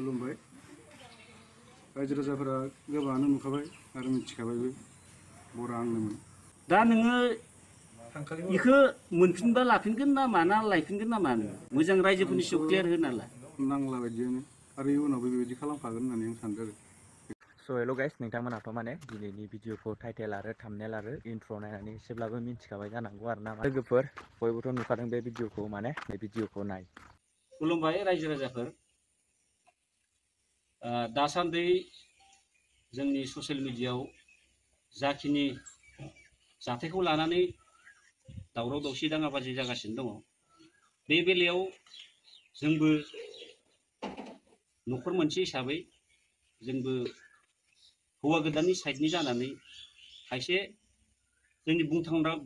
खुलुमबाय रायजो राजाफोरा गोबाङानो नुखाबाय आरो मिथिखाबायबो बरा आंनोमोन। दा नोङो इखो मोनफिनबा लाफिनगोन ना माना लायफिनगोन ना मानो मोजां रायजोफोरनि सायाव क्लियार होनाला नांला बायदियानो आरो इयुनावबो बेबायदि खालामखागोन होननानै आं सानदों आरो। स' हेल' गाइस, नोंथांमोनाथ' माने दिनैनि भिडिअखौ टाइटेल आरो थाम्बनेल आरो इन्ट्र' नायनानै एसेब्लाबो मिन्थिखाबाय जानांगौ आरो ना लोगोफोर, बयबोथ' नुखादों बे भिडिअखौ, माने बे भिडिअखौ नाय। खुलुमबाय रायजो राजाफोर। दासान्दि जोंनि ससियेल मिडियायाव जाखिनि जाथायखौ लानानै दावराव दावसि दाङाबाजि जागासिनो दङ, बे बेलायाव जोंबो न'खर मोनसे हिसाबै जोंबो हौवा गोदाननि साइडनि जानानै खायसे जोंनि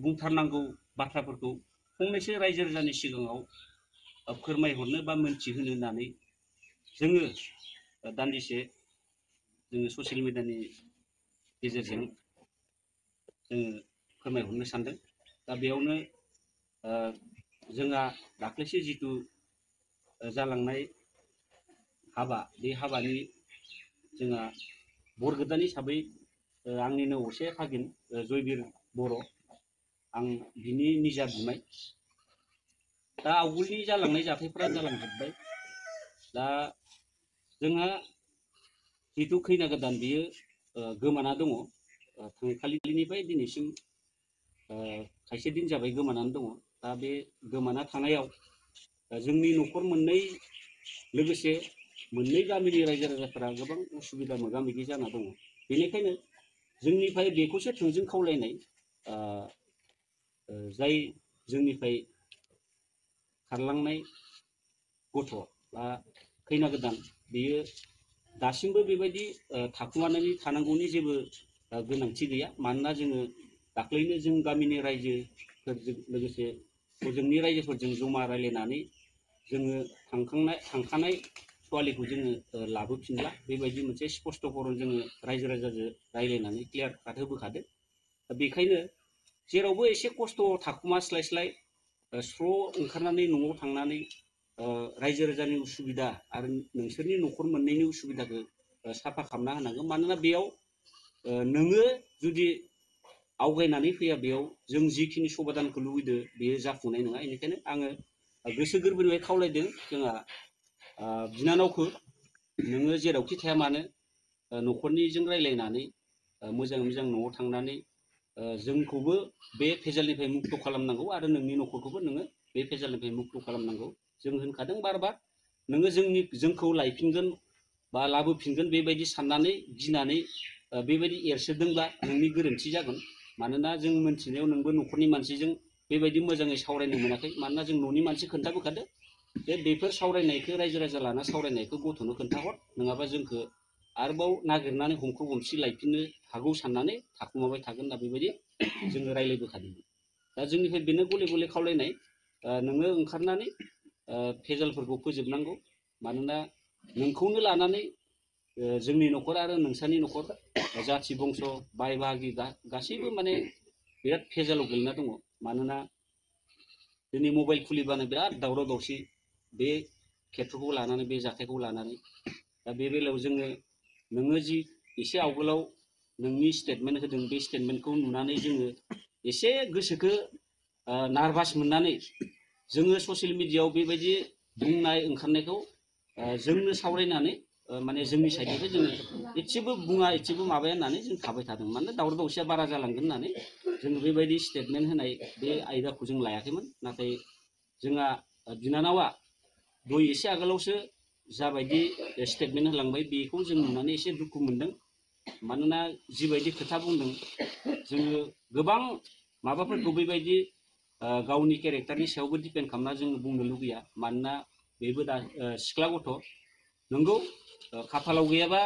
बुंथारनांगौ बाथ्राफोरखौ फंनैसो रायजो राजानि सिगाङाव फोरमायहरनो बा मोनथिहोनो होननानै जोङो दान्दिसे जोङो ससियेल मिडियानि गेजेरजों जोङो फोरमायहरनो सानदों। दा बेयावनो जोंहा दाख्लैसो जिथु जालांनाय हाबा, बे हाबानि जोंहा बर गोदान हिसाबै आंनिनो असे भागिन जयबीर बर', आं बिनि निजा बिमाय। दा आवगोलनि जालांनाय जाथायफ्रा जालांजोब्बाय। दा जोंहा जिथु खैना गोदान बियो गोमाना दङ। थांखालिनिफ्राय दिनैसिम खायसे दिन जाबाय गोमानानै दङ। दा बे गोमाना थानायाव जोंनि न'खर मोननै लोगोसे मोननै गामिनि रायजो राजाफोरा गोबां उसुबिदा मोगा मोगि जाना दङ। बेनिखायनो जोंनिफ्राय बेखौसो थोंजों खावलायनाय, जाय जोंनिफ्राय खारलांनाय गथ' बा खैना गोदान, बेयो दासिमबो बेबायदि थाखुमानानै थानांगौनि जेबो गोनांथि गैया। मानोना जोङो दाख्लैनो जों गामिनि रायजोफोरजों लोगोसे हजोंनि रायजोफोरजों जमा रायलायनानै जोङो थांखानाय सवालिखौ जोङो लाबोफिनला, बेबायदि मोनसे स्पष्ट खरन जोङो रायजो राजाजों रायलायनानै क्लियार काट होबोखादों। बेखायनो जेरावबो एसे खस्थ' थाखुमास्लायस्लाय स्र' ओंखारनानै न'आव थांनानै रायजो राजानि उसुबिदा आरो नोंसोरनि न'खर मोननैनि उसुबिदाखौ साफा खालामना होनांगौ। मानोना बेयाव नोङो जुदि आवगायनानै फैया, बेयाव जों जिखिनि समाधानखौ लुबैदों बेयो जाफुंनाय नङा। बेनिखायनो आङो गोसो गोरबोनिफ्राय खावलायदों जोंहा बिनानावखौ, नोङो जेरावखि थाया मानो न'खरनिजों रायलायनानै मोजाङै मोजां न'आव थांनानै जोंखौबो बे भेजालनिफ्राय मुक्त खालामनांगौ आरो नोंनि न'खरखौबो नोङो बे भेजालनिफ्राय मुक्त खालामनांगौ। जों होनखादों बार बार, नोङो जोंखौ लायफिनगोन बा लाबोफिनगोन बेबायदि साननानै गिनानै बेबायदि एरसोदोंब्ला नोंनि गोरोन्थि जागोन। मानोना जों मोनथिनायाव नोंबो न'खरनि मानसिजों बेबायदि मोजाङै सावरायनो मोनाखै। मानोना जों न'नि मानसि खोन्थाबोखादों जे बेफोर सावरायनायखौ रायजो राजा लाना सावरायनायखौ गथ'नो खोन्थाहर, नङाबा जोंखौ आरोबाव नागिरनानै हमखो हमसि लायफिननो हागौ साननानै थाखुमाबाय थागोन। दा बेबायदि जोङो रायलायबोखादोंमोन। दा जोंनिफ्राय बेनो गले गले खावलायनाय, नोङो ओंखारनानै भेजालफोरखौ फोजोबनांगौ। मानोना नोंखौनो लानानै जोंनि न'खर आरो नोंसानि न'खर, जाथि बंस' बाय बाहागि गासैबो माने बिराद भेजालाव गोलैना दङ। मानोना दिनै मबाइल खुलिबानो बिराद दावराव दावसि बे खेथ्रखौ लानानै, बे जाथायखौ लानानै। दा बे बेलायाव नोङो जि एसे आवगोलाव नोंनि स्टेटमेन्ट होदों, बे स्टेटमेन्टखौ नुनानै जोङो एसे गोसोखौ नार्भास मोननानै जोङो ससियेल मिडियायाव बेबायदि बुंनाय ओंखारनायखौ जोंनो सावरायनानै माने जोंनि साइडनिफ्राय जोङो एसेबो बुङा, एसेबो माबाया होननानै जों थाबाय थादों। मानोना दावराव दावसिया बारा जालांगोन होननानै जोङो बेबायदि स्टेटमेन्ट होनाय बे आयदाखौ जों लायाखैमोन। नाथाय जोंहा बिनानावा दय एसे आगोलावसो जाबायदि स्टेटमेन्ट होलांबाय, बेखौ जों नुनानै एसे दुखु मोनदों। मानोना जिबायदि खोथा बुंदों, जोङो गोबां माबाफोरखौ बेबायदि गावनि केरेक्टारनि सायावबो डिपेन्ड खालामना जोङो बुंनो लुगैया। मानोना बेबो दा सिख्ला गथ'। नंगौ, खाफालाव गैयाबा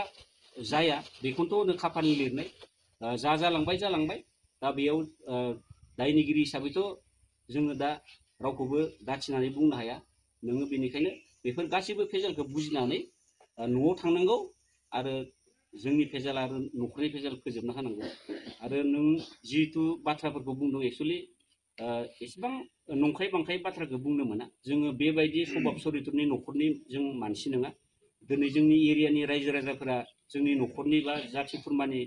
जाया, बेखौनोथ' होनो खाफालनि लिरनाय। जालांबाय जालांबाय। दा बेयाव दायनिगिरि हिसाबैथ' जोङो दा रावखौबो दाथिनानै बुंनो हाया। नोङो बेनिखायनो बेफोर गासैबो भेजालखौ बुजिनानै न'आव थांनांगौ आरो जोंनि भेजाल आरो न'खरनि भेजाल फोजोबना होनांगौ। आरो नों जिहेथु बाथ्राफोरखौ बुंदों, एक्सुवेलि एसेबां नंखाय बांखाय बाथ्राखौ बुंनो मोना। जोङो बेबायदि सभाब चरित्रनि न'खरनि जों मानसि नङा। दिनै जोंनि एरियानि रायजो राजाफोरा जोंनि न'खरनि बा जाथि खुरमानि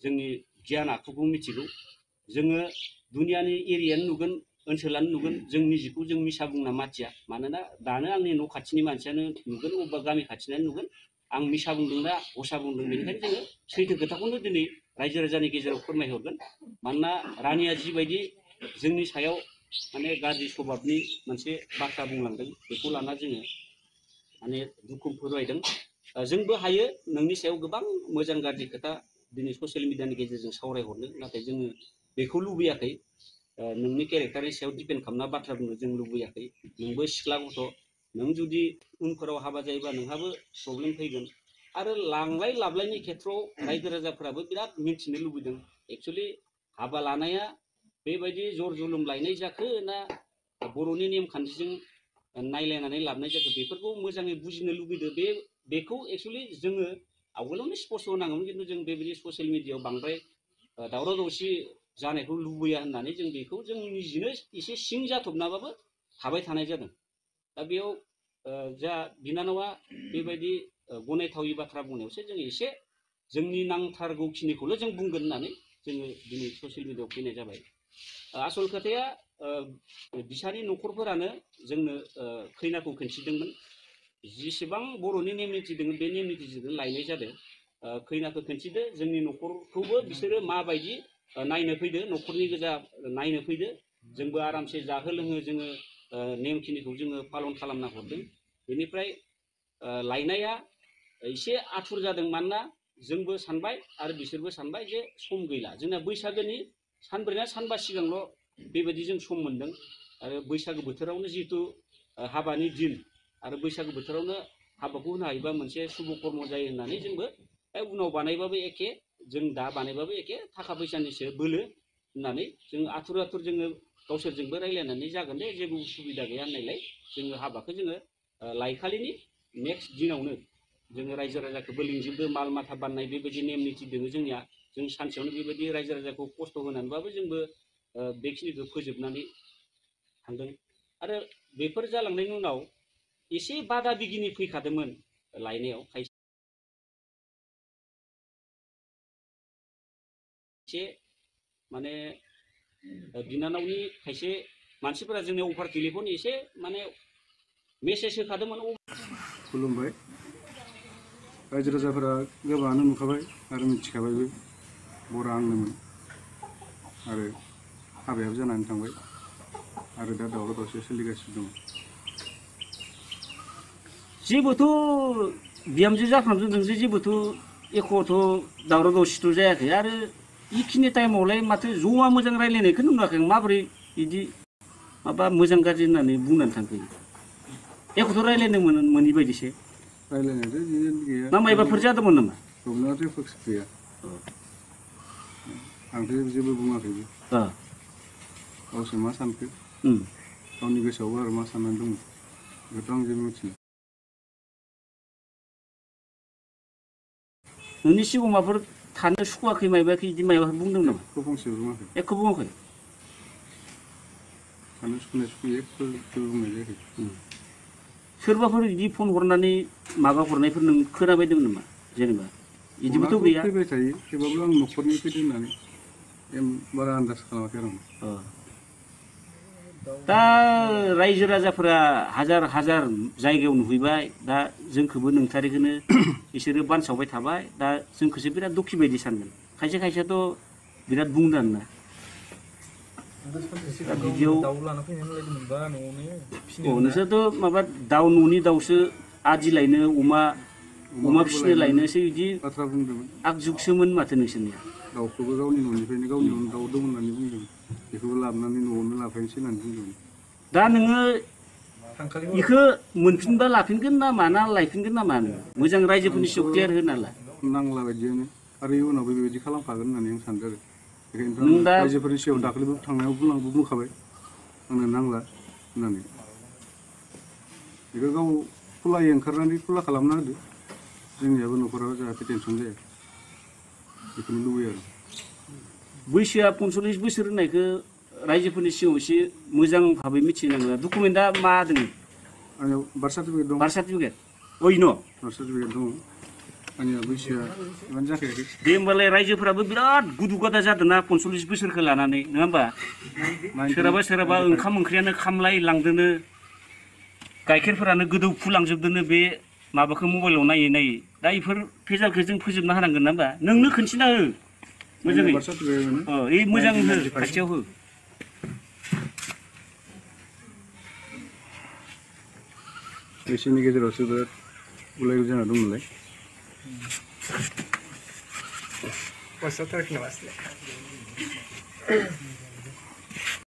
जोंनि गियान आखुखौ मिथिगौ। जोङो दुनियानि एरियानो नुगोन, ओनसोलानो नुगोन, जों निजिखौ जों मिसा बुंना माथिया। मानोना दानो आंनि न' खाथिनि मानसियानो नुगोन, अबेबा गामि खाथिनानो नुगोन आं मिसा बुंदों ना हसा बुंदों। बेनिखायनो जोङो सैथो खोथाखौनो दिनै रायजो राजानि गेजेराव फोरमायहरगोन। मानोना रानिया जिबायदि जोंनि सायाव माने गाज्रि स्वभाबनि मोनसे बाथ्रा बुंलांदों, बेखौ लाना जोङो माने दुखु फोरमायदों। जोंबो हायो नोंनि सायाव गोबां मोजां गाज्रि खोथा दिनै ससियेल मिडियानि गेजेरजों सावरायहरनो, नाथाय जोङो बेखौ लुबैयाखै। नोंनि केरेक्टारनि सायाव डिपेन्ड खालामना बाथ्रा बुंनो जों लुबैयाखै। नोंबो सिख्ला गथ', नों जुदि उनफोराव हाबा जायोबा नोंहाबो प्रब्लेम फैगोन। आरो लांलाय लाबलायनि खेथ्रआव रायजो राजाफोराबो बिराद मिथिनो लुबैदों। एक्सुवेलि हाबा लानाया बेबायदि जर जुलुम लायनाय जाखो ना बर'नि नेमखान्थिजों नायलायनानै लाबोनाय जाखो, बेफोरखौ मोजाङै बुजिनो लुबैदों। बेखौ एक्सुवेलि जोङो आवगोलावनो स्पष्ट होनांगौमोन, खिन्थु जों बेबायदि ससियेल मिडियायाव बांद्राय दावराव दावसि जानायखौ लुबैया होननानै जों बेखौ जों निजिनो एसे सिं जाथबनाबाबो थाबाय थानाय जादों। दा बेयाव जा बिनानावा बेबायदि गनायथावि बाथ्रा बुंनायावसो जों एसे जोंनि नांथारगौखिनिखौल' जों बुंगोन होननानै जोङो दिनै ससियेल मिडियायाव फैनाय जाबाय। आसल खोथाया बिसानि न'खरफोरानो जोंनो खैनाखौ खोन्थिदोंमोन। जेसेबां बर'नि नेम निथि दङ बे नेम निथिजों लायनाय जादों। खैनाखौ खोन्थिदो, जोंनि न'खरखौबो बिसोरो माबायदि नायनो फैदो, न'खरनि गोजा नायनो फैदो। जोंबो आरामसे जाहो लोङो जोङो नेमखिनिखौ जोङो पालन खालामना हरदों। बेनिफ्राय लायनाया एसे आथुर जादों, मानोना जोंबो सानबाय आरो बिसोरबो सानबाय जे सम गैला। जोंना बैसागोनि सानब्रै ना सानबा सिगांल' बेबायदि जों सम मोन्दों। आरो बैसागो बोथोरावनो जिहेथु हाबानि दिन, आरो बैसागो बोथोरावनो हाबाखौ होनो हायोबा मोनसे शुभ कर्म जायो होननानै जोंबो उनाव बानायबाबो एखे, जों दा बानायबाबो एखे, थाखा फैसानिसो बोलो होननानै जों आथुर जोङो गावसोरजोंबो रायज्लायनानै जागोन दे, जेबो उसुबिदा गैया होननायलाय जोङो हाबाखौ जोङो लायखालिनि नेक्स्ट दिनावनो जोङो रायजो राजाखौबो लिंजोबदो, माल माथा बाननाय बेबायदि नेम निथि दङ जोंनिया। जों सानसेयावनो बेबायदि रायजो राजाखौ खस्थ' होनानैबाबो जोंबो बेखिनिखौ फोजोबनानै थांदों। आरो बेफोर जालांनायनि उनाव एसे बादा बिगिनि फैखादोंमोन लायनायाव। खायसे माने बिनानावनि खायसे मानसिफोरा जोंनि अफार टेलिफन एसे माने मेसेज होखादोंमोन। खुलुमबाय। रायजो राजाफोरा गोबाङानो नुखाबाय आरो मिथिखाबायबो बर'आ आंनोमोन, आरो हाबायाबो जानानै थांबाय, आरो दा दावराव दावसिया सोलिगासिनो दं। जेबोथ' बिहामजो जाफ्रामजों जेबोथ' एख'थ' दावराव दावसिथ' जायाखै। आरो इखिनि टाइमावलाय माथो ज'मा मोजां रायज्लायनायखौ नुवाखै। माबोरै बिदि माबा मोजां गाज्रि होननानै बुंनानै थांखो? एख'थ' रायज्लायनो मोनि बायदिसो। रायज्लायनायथ' बिदि गैया। ना मायबाफोर जादोंमोन नामा? प्रब्लेमाथ' फिक्स गैया। आंथ' जेबो बुङाखैबो। गावसोर मा सानखो, गावनि गोसोआवबो आरो मा साननानै दङ बेखौथ' आं जेबो मिथिला। नोंनि सिगाङाव माबाफोर थानो सुखुवाखै मायबाखै बिदि मायबाफोर बुंदों नामा? एख' फंसेबो बुङाखै। एख' बुङाखै? थानो सुखुनाय सुखुयि एख' जेबो बुंनाय जायाखै। सोरबाफोर बिदि फन हरनानै माबा हरनायफोर नों खोनाबायदों नामा? जेनेबा बिदिबोथ' गैया। फैबाय थायो, थेवबाबो आं न'खरनि फैदों होननानै बारा आन्दाज खालामाखै आरो आं। दा रायजो राजाफोरा हाजार हाजार जायगायाव नुहैबाय, दा जोंखौबो नोंथारिखौनो बिसोरो बानसावबाय थाबाय। दा जोंखौसो बिराद दुखि बायदि सानगोन। खायसे खायसेयाथ' बिराद बुंदों आरोना। बिदियाव दाउ लाना फैनानै मोनबा न'आवनो नोंसोरथ' माबा दाउ न'नि दाउसो आदि लायनो अमा फिसिनो लायनोसो बिदि बाथ्रा बुंदोंमोन। आगजुगसोमोन माथो नोंसोरनिया। दाउखौबो गावनि न'निफ्रायनो गावनि न'आवनो दाउ दं होननानै बुंदों। बेखौबो लाबोनानै न'आवनो लाफैनोसै होननानै बुंदोंमोन। दा नोङो बेखौ मोनफिनबा लाफिनगोन ना माना लायफिनगोन ना मानो? मोजां रायजोफोरनि सायाव क्लियार होना ला। नांला बायदियानो, आरो इयुनावबो बेबायदि खालामखागोन होननानै आं सानदों आरो। बेखायनोथ' आं रायजोफोरनि सायाव दाखालिबो थांनायाव बुंखाबाय आंनो नांला होननानै। बेखौ गाव खुलायै ओंखारनानै खुला खालामना होदो, जोंनियाबो न'खराव जाहाथे टेनसन जाया, बेखौनो लुबैयो आरो। बैसोआ 45 बोसोर होननायखौ रायजोफोरनि सिगाङाव एसे मोजां भाबै मिथिनांगोन। डकुमेन्टआ मा दङ? आंनियाव बार्थ सार्टिफिकेट दं। Birth certificate? ओइ न' सार्टिफिकेट दङ आंनिया बैसोआ इमान जाखायाखै दे होमबालाय रायजोफोराबो बिराद गुदु गदा जादोंना 45 बोसोरखौ लानानै नङा होमबा सोरहाबा ओंखाम ओंख्रियानो खामलाय लांदोनो गाइखेरफोरानो गोदौफु लांजोबदोनो बे माबाखौ मबाइलाव नायै नायै दा इफोर भेजालखौ जों फोजोबना होनांगोन ना होमबा नोंनो खोन्थिना हो मोजाङै मोजां हो खाथियाव हो बिसोरनि गेजेरावसो बिराद गुलाय गुजाय जाना दंमोनलाय Vosotros no vas a